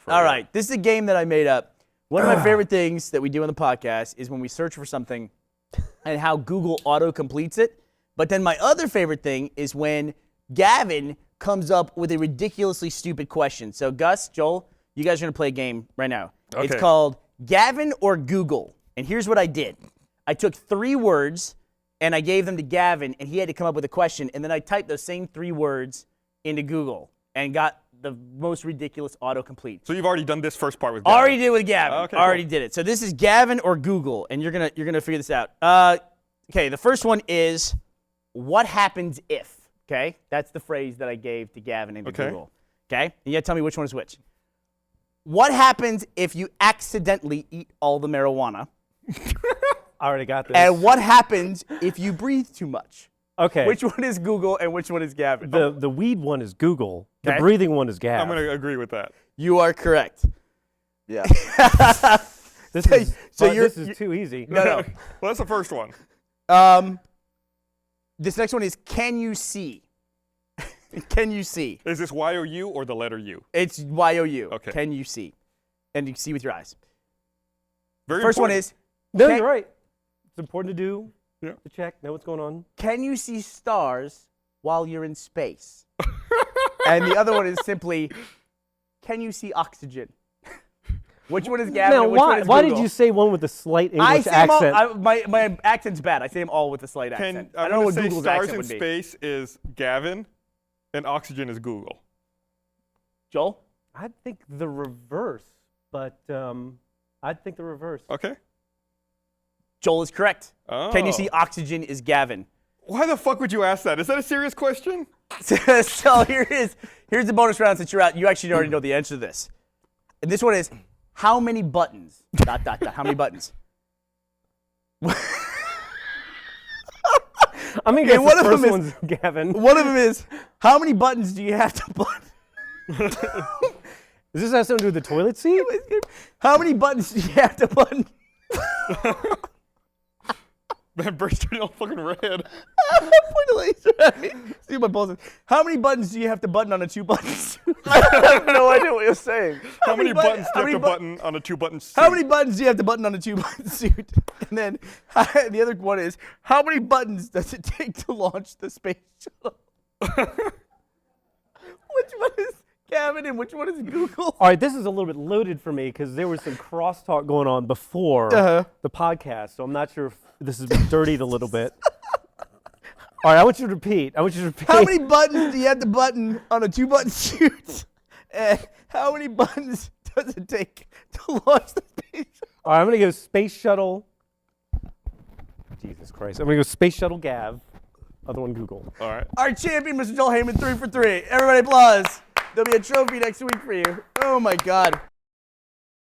All right, this is a game that I made up. One of my favorite things that we do on the podcast is when we search for something and how Google auto-completes it. But then my other favorite thing is when Gavin comes up with a ridiculously stupid question. So Gus, Joel, you guys are going to play a game right now. Okay. It's called Gavin or Google. And here's what I did. I took 3 words and I gave them to Gavin and he had to come up with a question. And then I typed those same 3 words into Google and got the most ridiculous autocomplete. So you've already done this first part with Gavin? Already did it with Gavin. Okay, already did it. So this is Gavin or Google, and you're gonna figure this out. Okay, the first one is, what happens if? Okay, that's the phrase that I gave to Gavin into Google. Okay, and you gotta tell me which one is which. What happens if you accidentally eat all the marijuana? I already got this. And what happens if you breathe too much? Okay. Which one is Google and which one is Gavin? The weed one is Google. The breathing one is Gavin. I'm going to agree with that. You are correct. Yeah. This is too easy. No. Well, that's the first one. This next one is, can you see? Can you see? Is this Y-O-U or the letter U? It's Y-O-U. Okay. Can you see? And you can see with your eyes. Very First important. one is, No, you're right. It's important to do. Yeah. To check, know what's going on. can you see stars while you're in space? And the other one is simply, can you see oxygen? Which one is Gavin? Now, and which one is why Google? did you say one with a slight I English say them all, accent? my accent's bad. I say them all with a slight accent. I don't know what say Google's stars accent in would be. space is Gavin, and oxygen is Google. Joel? I think the reverse, but I'd think the reverse. Okay. Joel is correct. Oh. Can you see oxygen is Gavin. Why the fuck would you ask that? Is that a serious question? So here's the bonus round since you're out. You actually already know the answer to this. And this one is, how many buttons? ... How many buttons? I'm gonna guess one the of first them one's Gavin. One of them is, how many buttons do you have to button? Does this have something to do with the toilet seat? How many buttons do you have to button? Man, Brace turned all fucking red. Point a laser at me. See my pulse is. How many buttons do you have to button on a 2-button suit? I have no idea what you're saying. How many buttons do how you have many to button on a 2-button suit? How many buttons do you have to button on a 2-button suit? And then the other one is, how many buttons does it take to launch the space shuttle? Which one is Gavin and which one is Google? All right, this is a little bit loaded for me because there was some crosstalk going on before the podcast, so I'm not sure if this has been dirtied a little bit. All right, I want you to repeat. How many buttons do you have to button on a 2-button suit? And how many buttons does it take to launch the space shuttle? All right, I'm going to go Space Shuttle. Jesus Christ. I'm going to go Space Shuttle Gav. Other one, Google. All right. Our champion, Mr. Joel Heyman, 3 for 3. Everybody applause. There'll be a trophy next week for you. Oh, my God.